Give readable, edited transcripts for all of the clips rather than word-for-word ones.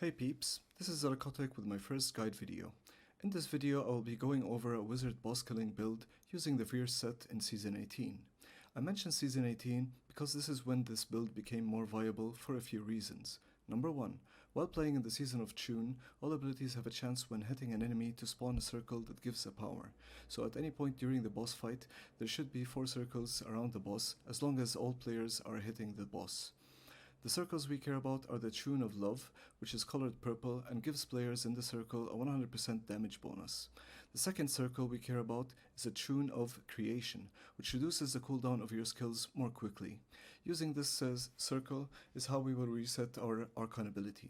Hey peeps, this is Gogok with my first guide video. In this video I will be going over a wizard boss killing build using the VYR set in Season 18. I mentioned Season 18 because this is when this build became more viable for a few reasons. Number 1. While playing in the Season of June, all abilities have a chance when hitting an enemy to spawn a circle that gives a power. So at any point during the boss fight, there should be 4 circles around the boss as long as all players are hitting the boss. The circles we care about are the Tune of Love, which is colored purple and gives players in the circle a 100% damage bonus. The second circle we care about is a Tune of Creation, which reduces the cooldown of your skills more quickly. Using this circle is how we will reset our Archon ability.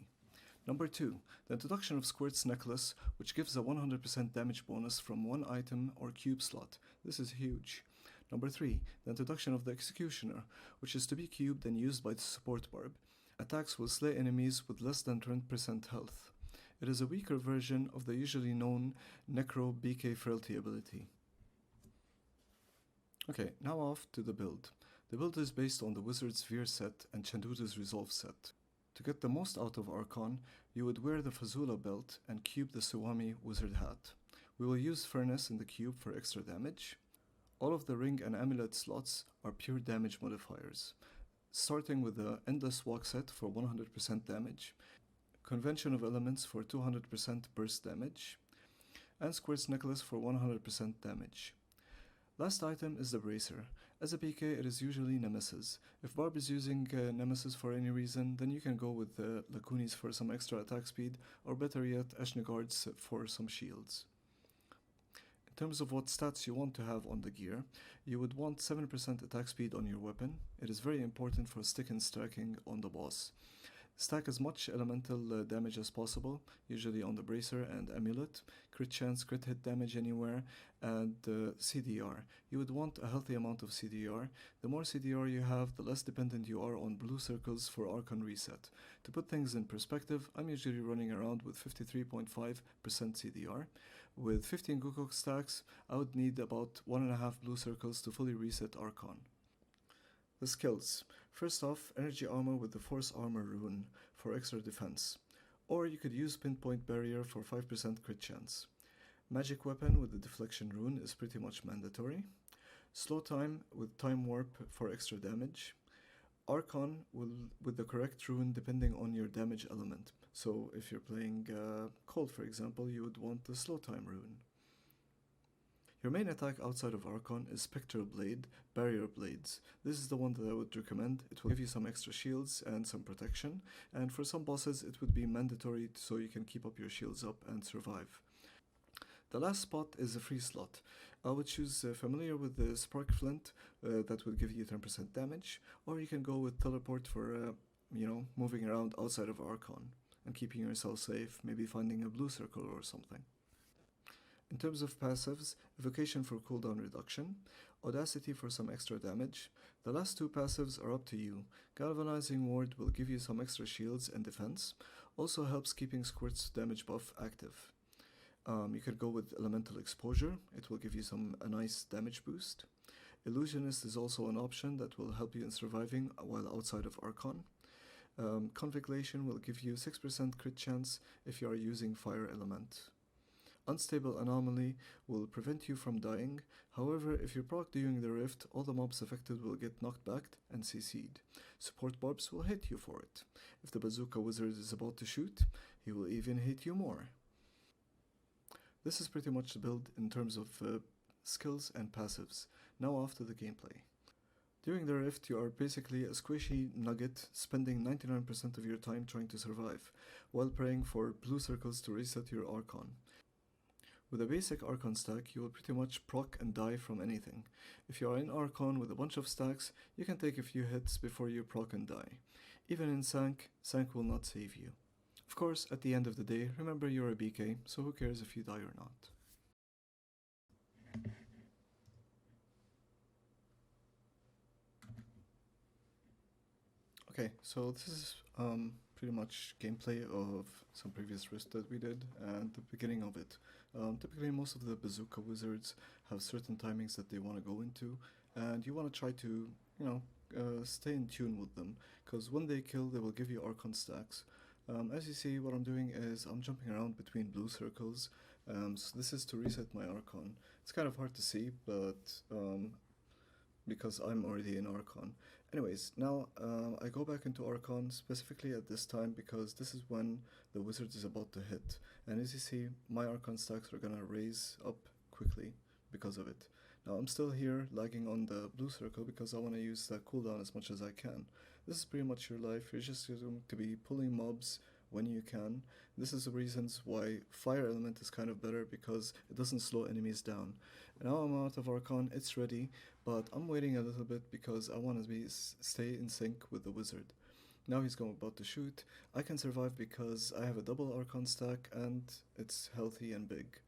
Number 2. The introduction of Squirt's Necklace, which gives a 100% damage bonus from one item or cube slot. This is huge. Number 3. The introduction of the Executioner, which is to be cubed and used by the support barb. Attacks will slay enemies with less than 20% health. It is a weaker version of the usually known Necro BK Frailty ability. Okay, now off to the build. The build is based on the Wizard's VYR set and Chantodo's Resolve set. To get the most out of Archon, you would wear the Fazula belt and cube the Suwami Wizard hat. We will use Furnace in the cube for extra damage. All of the ring and amulet slots are pure damage modifiers, starting with the Endless Walk set for 100% damage, Convention of Elements for 200% burst damage, and Squirt's Necklace for 100% damage. Last item is the Bracer. As a PK, it is usually Nemesis. If Barb is using Nemesis for any reason, then you can go with Lakunis for some extra attack speed, or better yet, Ashnigards for some shields. In terms of what stats you want to have on the gear, you would want 7% attack speed on your weapon. It is very important for Stricken stacking on the boss. Stack as much elemental damage as possible, usually on the Bracer and Amulet, crit chance, crit hit damage anywhere, and CDR. You would want a healthy amount of CDR. The more CDR you have, the less dependent you are on blue circles for Archon reset. To put things in perspective, I'm usually running around with 53.5% CDR. With 15 Gogok stacks, I would need about 1.5 blue circles to fully reset Archon. The skills. First off, Energy Armor with the Force Armor rune for extra defense. Or you could use Pinpoint Barrier for 5% crit chance. Magic Weapon with the Deflection rune is pretty much mandatory. Slow Time with Time Warp for extra damage. Archon with the correct rune depending on your damage element. So if you're playing Cold, for example, you would want the Slow Time rune. Your main attack outside of Archon is Spectral Blade, Barrier Blades. This is the one that I would recommend. It will give you some extra shields and some protection, and for some bosses it would be mandatory so you can keep up your shields up and survive. The last spot is a free slot. I would choose Familiar with the Spark Flint, that would give you 10% damage, or you can go with Teleport for, moving around outside of Archon and keeping yourself safe, maybe finding a blue circle or something. In terms of passives, Evocation for cooldown reduction, Audacity for some extra damage. The last two passives are up to you. Galvanizing Ward will give you some extra shields and defense, also helps keeping Squirt's damage buff active. You could go with Elemental Exposure, it will give you a nice damage boost. Illusionist is also an option that will help you in surviving while outside of Archon. Conflagration will give you 6% crit chance if you are using Fire Element. Unstable Anomaly will prevent you from dying. However, if you proc during the rift, all the mobs affected will get knocked back and CC'd. Support barbs will hit you for it. If the Bazooka Wizard is about to shoot, he will even hit you more. This is pretty much the build in terms of skills and passives. Now off to the gameplay. During the rift, you are basically a squishy nugget spending 99% of your time trying to survive, while praying for blue circles to reset your Archon. With a basic Archon stack, you will pretty much proc and die from anything. If you are in Archon with a bunch of stacks, you can take a few hits before you proc and die. Even in Sank will not save you. Of course, at the end of the day, remember you're a BK, so who cares if you die or not. Okay, so this is pretty much gameplay of some previous rifts that we did and the beginning of it. Typically most of the Bazooka Wizards have certain timings that they want to go into, and you want to try to, stay in tune with them, because when they kill they will give you Archon stacks. As you see, what I'm doing is I'm jumping around between blue circles. So this is to reset my archon. It's kind of hard to see, but because I'm already in archon. Anyways, now I go back into archon specifically at this time because this is when the wizard is about to hit. And as you see, my archon stacks are gonna raise up quickly because of it. Now I'm still here lagging on the blue circle because I want to use that cooldown as much as I can. This is pretty much your life. You're just going to be pulling mobs when you can. This is the reasons why fire element is kind of better because it doesn't slow enemies down. Now I'm out of archon, it's ready, but I'm waiting a little bit because I want to stay in sync with the wizard. Now he's about to shoot. I can survive because I have a double archon stack and it's healthy and big.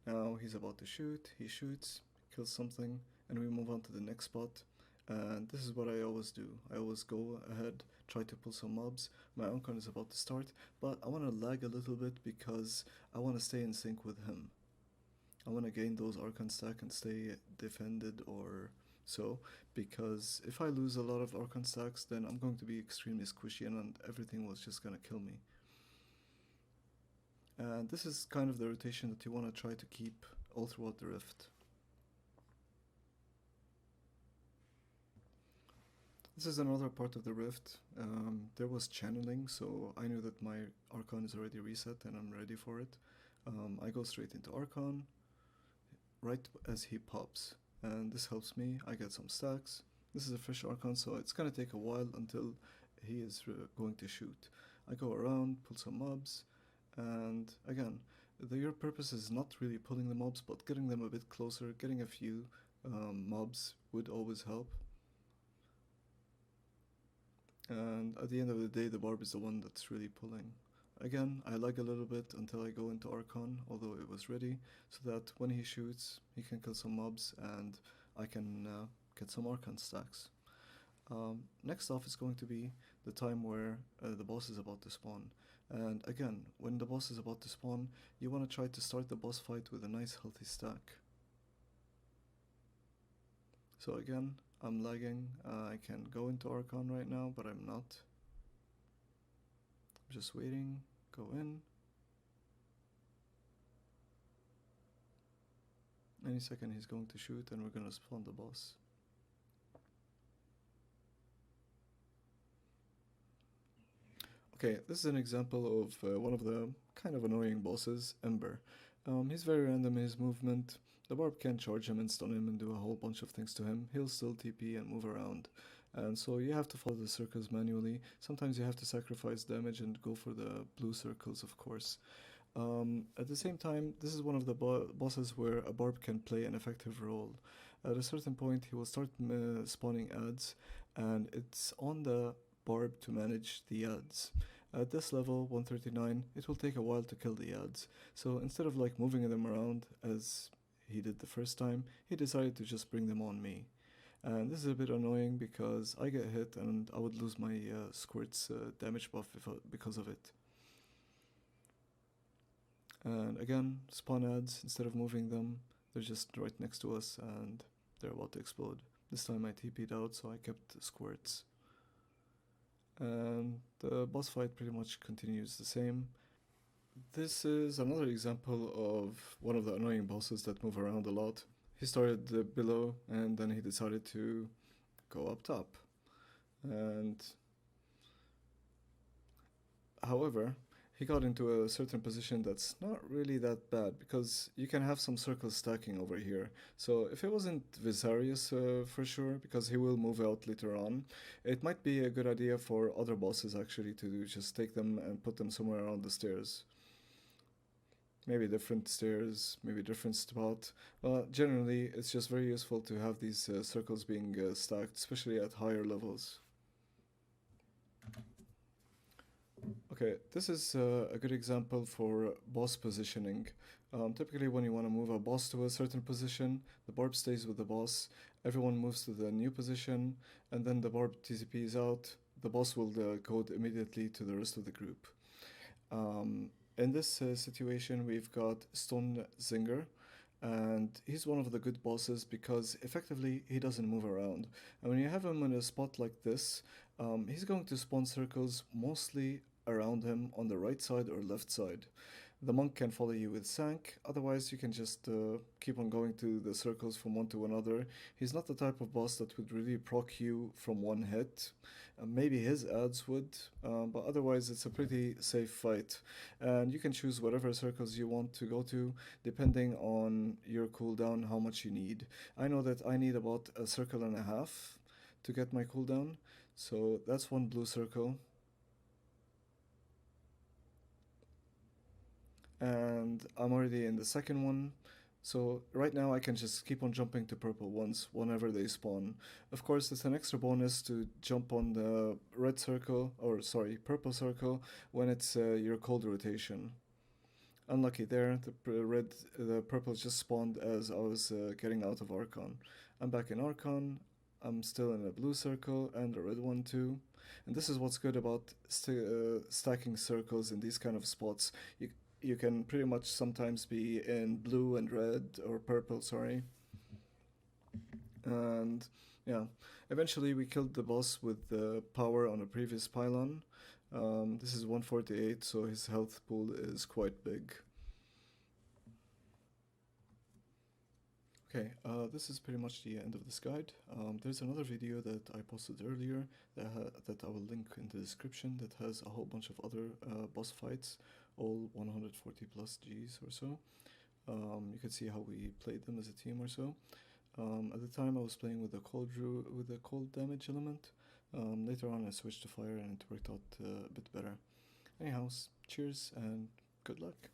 Now he's about to shoot, he shoots, kills something, and we move on to the next spot. And this is what I always do. I always go ahead, try to pull some mobs. My archon is about to start, but I want to lag a little bit because I want to stay in sync with him. I want to gain those archon stack and stay defended or so, because if I lose a lot of archon stacks, then I'm going to be extremely squishy and everything was just gonna kill me. And this is kind of the rotation that you want to try to keep all throughout the rift. This is another part of the rift. There was channeling, so I knew that my archon is already reset and I'm ready for it. I go straight into archon right as he pops, and this helps me. I get some stacks. This is a fresh archon, so it's gonna take a while until he is going to shoot. I go around, pull some mobs, and again, your purpose is not really pulling the mobs, but getting them a bit closer. Getting a few mobs would always help. And at the end of the day, the barb is the one that's really pulling. Again, I lag a little bit until I go into archon, although it was ready, so that when he shoots, he can kill some mobs and I can get some archon stacks. Next off is going to be the time where the boss is about to spawn. And again, when the boss is about to spawn, you want to try to start the boss fight with a nice healthy stack. So again, I'm lagging. I can go into archon right now, but I'm not. I'm just waiting. Go in. Any second he's going to shoot and we're gonna spawn the boss. Okay, this is an example of one of the kind of annoying bosses, Ember. He's very random in his movement. The barb can charge him and stun him and do a whole bunch of things to him. He'll still TP and move around. And so you have to follow the circles manually. Sometimes you have to sacrifice damage and go for the blue circles, of course. At the same time, this is one of the bosses where a barb can play an effective role. At a certain point, he will start spawning ads, and it's on the barb to manage the ads. At this level, 139, it will take a while to kill the ads. So instead of like moving them around as he did the first time, he decided to just bring them on me. And this is a bit annoying because I get hit and I would lose my squirt's damage buff because of it. And again, spawn ads, instead of moving them, they're just right next to us and they're about to explode. This time I TP'd out, so I kept squirts. And the boss fight pretty much continues the same. This is another example of one of the annoying bosses that move around a lot. He started below and then he decided to go up top. And however, he got into a certain position that's not really that bad because you can have some circles stacking over here. So if it wasn't Visarius for sure, because he will move out later on, it might be a good idea for other bosses actually to just take them and put them somewhere around the stairs. Maybe different stairs, maybe different spot. Generally, it's just very useful to have these circles being stacked, especially at higher levels. Okay, this is a good example for boss positioning. Typically when you want to move a boss to a certain position, the barb stays with the boss, everyone moves to the new position, and then the barb TCPs out, the boss will go immediately to the rest of the group. In this situation we've got Stone Zinger, and he's one of the good bosses because effectively he doesn't move around. And when you have him in a spot like this, He's going to spawn circles mostly around him on the right side or left side. The monk can follow you with Sank, otherwise you can just keep on going to the circles from one to another. He's not the type of boss that would really proc you from one hit. Maybe his ads would, but otherwise it's a pretty safe fight. And you can choose whatever circles you want to go to, depending on your cooldown, how much you need. I know that I need about a circle and a half to get my cooldown, so that's one blue circle. And I'm already in the second one. So right now I can just keep on jumping to purple ones whenever they spawn. Of course, it's an extra bonus to jump on the red circle, or sorry, purple circle when it's your cold rotation. Unlucky there, the purple just spawned as I was getting out of Archon. I'm back in Archon. I'm still in a blue circle and a red one too. And this is what's good about stacking circles in these kind of spots. You can pretty much sometimes be in blue and red, or purple, sorry. And yeah, eventually we killed the boss with the power on a previous pylon. This is 148, so his health pool is quite big. Okay, this is pretty much the end of this guide. There's another video that I posted earlier that I will link in the description that has a whole bunch of other boss fights, all 140 plus Gs or so. You can see how we played them as a team or so. At the time I was playing with the cold damage element. Later on I switched to fire and it worked out a bit better. Anyhow, cheers and good luck.